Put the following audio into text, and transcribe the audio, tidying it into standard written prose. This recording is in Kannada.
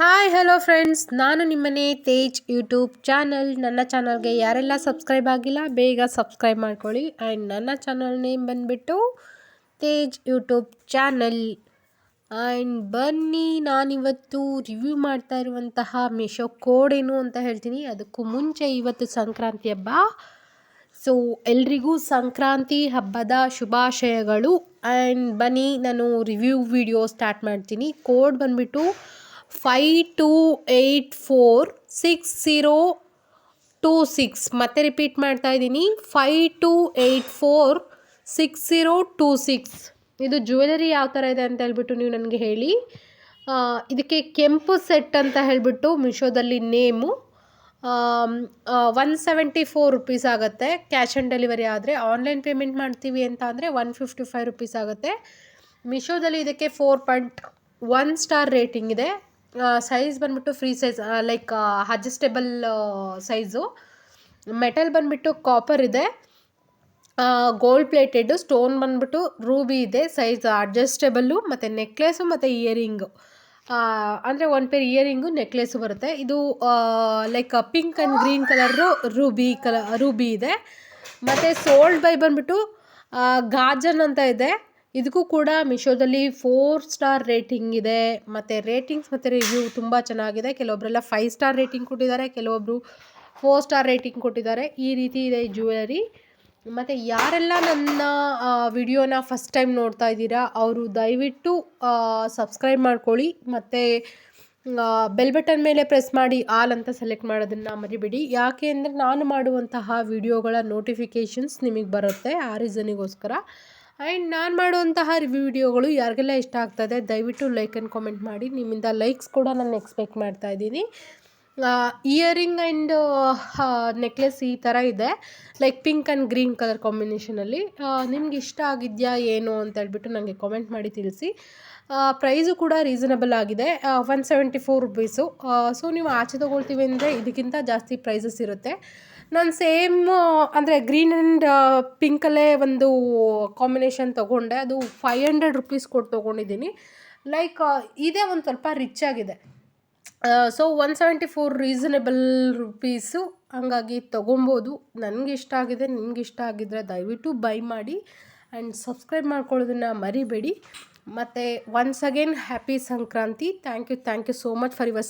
ಹಾಯ್ ಹಲೋ ಫ್ರೆಂಡ್ಸ್, ನಾನು ನಿಮ್ಮನೆ ತೇಜ್ ಯೂಟ್ಯೂಬ್ ಚಾನಲ್. ನನ್ನ ಚಾನಲ್ಗೆ ಯಾರೆಲ್ಲ ಸಬ್ಸ್ಕ್ರೈಬ್ ಆಗಿಲ್ಲ ಬೇಗ ಸಬ್ಸ್ಕ್ರೈಬ್ ಮಾಡ್ಕೊಳ್ಳಿ. ಆ್ಯಂಡ್ ನನ್ನ ಚಾನಲ್ ನೇಮ್ ಬಂದುಬಿಟ್ಟು ತೇಜ್ ಯೂಟ್ಯೂಬ್ ಚಾನಲ್. ಆ್ಯಂಡ್ ಬನ್ನಿ, ನಾನಿವತ್ತು ರಿವ್ಯೂ ಮಾಡ್ತಾ ಇರುವಂತಹ ಮೀಶೋ ಕೋಡ್ ಏನು ಅಂತ ಹೇಳ್ತೀನಿ. ಅದಕ್ಕೂ ಮುಂಚೆ ಇವತ್ತು ಸಂಕ್ರಾಂತಿ ಹಬ್ಬ. ಸೊ ಎಲ್ರಿಗೂ ಸಂಕ್ರಾಂತಿ ಹಬ್ಬದ ಶುಭಾಶಯಗಳು. ಆ್ಯಂಡ್ ಬನ್ನಿ, ನಾನು ರಿವ್ಯೂ ವಿಡಿಯೋ ಸ್ಟಾರ್ಟ್ ಮಾಡ್ತೀನಿ. ಕೋಡ್ ಬಂದುಬಿಟ್ಟು 52846026. ಮತ್ತೆ ರಿಪೀಟ್ ಮಾಡ್ತಾ ಇದ್ದೀನಿ, 52846026. ಇದು ಜ್ಯುವೆಲರಿ ಯಾವ ಥರ ಇದೆ ಅಂತ ಹೇಳ್ಬಿಟ್ಟು ನೀವು ನನಗೆ ಹೇಳಿ. ಇದಕ್ಕೆ ಕೆಂಪು ಸೆಟ್ ಅಂತ ಹೇಳಿಬಿಟ್ಟು ಮೀಶೋದಲ್ಲಿ ನೇಮು. 174 ರುಪೀಸ್ ಆಗುತ್ತೆ ಕ್ಯಾಶ್ ಆನ್ ಡೆಲಿವರಿ. ಆದರೆ ಆನ್ಲೈನ್ ಪೇಮೆಂಟ್ ಮಾಡ್ತೀವಿ ಅಂತ ಅಂದರೆ 155 ರುಪೀಸ್ ಆಗುತ್ತೆ. ಮೀಶೋದಲ್ಲಿ ಇದಕ್ಕೆ 4.1 ಸ್ಟಾರ್ ರೇಟಿಂಗ್ ಇದೆ. ಸೈಜ್ ಬಂದುಬಿಟ್ಟು free size, like adjustable size. Metal ಬಂದುಬಿಟ್ಟು ಕಾಪರ್ ಇದೆ. ಗೋಲ್ಡ್ ಪ್ಲೇಟೆಡ್ ಸ್ಟೋನ್ ಬಂದುಬಿಟ್ಟು ರೂಬಿ ಇದೆ. ಸೈಜ್ ಅಡ್ಜಸ್ಟೇಬಲ್ಲು. ಮತ್ತು ನೆಕ್ಲೆಸು ಮತ್ತು ಇಯರಿಂಗು, ಅಂದರೆ ಒಂದು ಪೇರ್ ಇಯರಿಂಗು ನೆಕ್ಲೆಸು ಬರುತ್ತೆ. ಇದು like pink and green colour Ruby ಇದೆ. ಮತ್ತು ಸೋಲ್ಡ್ ಬೈ ಬಂದುಬಿಟ್ಟು ಗಾಜನ್ ಅಂತ ಇದೆ. ಇದಕ್ಕೂ ಕೂಡ ಮೀಶೋದಲ್ಲಿ 4 ಸ್ಟಾರ್ ರೇಟಿಂಗ್ ಇದೆ. ಮತ್ತು ರೇಟಿಂಗ್ಸ್ ಮತ್ತು ರಿವ್ಯೂ ತುಂಬ ಚೆನ್ನಾಗಿದೆ. ಕೆಲವೊಬ್ಬರೆಲ್ಲ 5 ಸ್ಟಾರ್ ರೇಟಿಂಗ್ ಕೊಟ್ಟಿದ್ದಾರೆ, ಕೆಲವೊಬ್ಬರು 4 ಸ್ಟಾರ್ ರೇಟಿಂಗ್ ಕೊಟ್ಟಿದ್ದಾರೆ. ಈ ರೀತಿ ಇದೆ ಈ ಜ್ಯುವೆಲರಿ. ಮತ್ತು ಯಾರೆಲ್ಲ ನನ್ನ ವಿಡಿಯೋನ ಫಸ್ಟ್ ಟೈಮ್ ನೋಡ್ತಾ ಇದ್ದೀರಾ ಅವರು ದಯವಿಟ್ಟು ಸಬ್ಸ್ಕ್ರೈಬ್ ಮಾಡ್ಕೊಳ್ಳಿ. ಮತ್ತು ಬೆಲ್ ಬಟನ್ ಮೇಲೆ ಪ್ರೆಸ್ ಮಾಡಿ ಆಲ್ ಅಂತ ಸೆಲೆಕ್ಟ್ ಮಾಡೋದನ್ನು ಮರಿಬೇಡಿ. ಯಾಕೆ ಅಂದರೆ ನಾನು ಮಾಡುವಂತಹ ವಿಡಿಯೋಗಳ ನೋಟಿಫಿಕೇಷನ್ಸ್ ನಿಮಗೆ ಬರುತ್ತೆ, ಆ ರೀಸನಿಗೋಸ್ಕರ. ಆ್ಯಂಡ್ ನಾನು ಮಾಡುವಂತಹ ರಿವ್ಯೂ ವಿಡಿಯೋಗಳು ಯಾರಿಗೆಲ್ಲ ಇಷ್ಟ ಆಗ್ತದೆ ದಯವಿಟ್ಟು ಲೈಕ್ ಆ್ಯಂಡ್ ಕಾಮೆಂಟ್ ಮಾಡಿ. ನಿಮ್ಮಿಂದ ಲೈಕ್ಸ್ ಕೂಡ ನಾನು ಎಕ್ಸ್ಪೆಕ್ಟ್ ಮಾಡ್ತಾ ಇದ್ದೀನಿ. ಇಯರಿಂಗ್ ಆ್ಯಂಡ್ ನೆಕ್ಲೆಸ್ ಈ ಥರ ಇದೆ, like pink and green colour ಕಾಂಬಿನೇಷನಲ್ಲಿ. ನಿಮ್ಗೆ ಇಷ್ಟ ಆಗಿದೆಯಾ ಏನು ಅಂತ ಹೇಳ್ಬಿಟ್ಟು ನನಗೆ ಕಾಮೆಂಟ್ ಮಾಡಿ ತಿಳಿಸಿ. ಪ್ರೈಸು ಕೂಡ ರೀಸನಬಲ್ ಆಗಿದೆ, 174 ರುಪೀಸು. ಸೊ ನೀವು ಆಚೆ ತೊಗೊಳ್ತೀವಿ ಅಂದರೆ ಇದಕ್ಕಿಂತ ಜಾಸ್ತಿ ಪ್ರೈಸಸ್ ಇರುತ್ತೆ. ನಾನು ಸೇಮ್ ಅಂದರೆ ಗ್ರೀನ್ ಆ್ಯಂಡ್ ಪಿಂಕಲ್ಲೇ ಒಂದು ಕಾಂಬಿನೇಷನ್ ತೊಗೊಂಡೆ. ಅದು 500 ರುಪೀಸ್ ಕೊಟ್ಟು ತೊಗೊಂಡಿದ್ದೀನಿ. ಲೈಕ್ ಇದೇ ಒಂದು ಸ್ವಲ್ಪ ರಿಚ್ ಆಗಿದೆ. ಸೊ 174 ರೀಸನೇಬಲ್ ರುಪೀಸು, ಹಂಗಾಗಿ ತೊಗೊಬೋದು. ನನಗೆ ಇಷ್ಟ ಆಗಿದೆ, ನಿಮ್ಗೆ ಇಷ್ಟ ಆಗಿದ್ದರೆ ದಯವಿಟ್ಟು ಬೈ ಮಾಡಿ. ಆ್ಯಂಡ್ ಸಬ್ಸ್ಕ್ರೈಬ್ ಮಾಡ್ಕೊಳ್ಳೋದನ್ನು ಮರಿಬೇಡಿ. ಮತ್ತು once again happy Sankranti. Thank you so much for your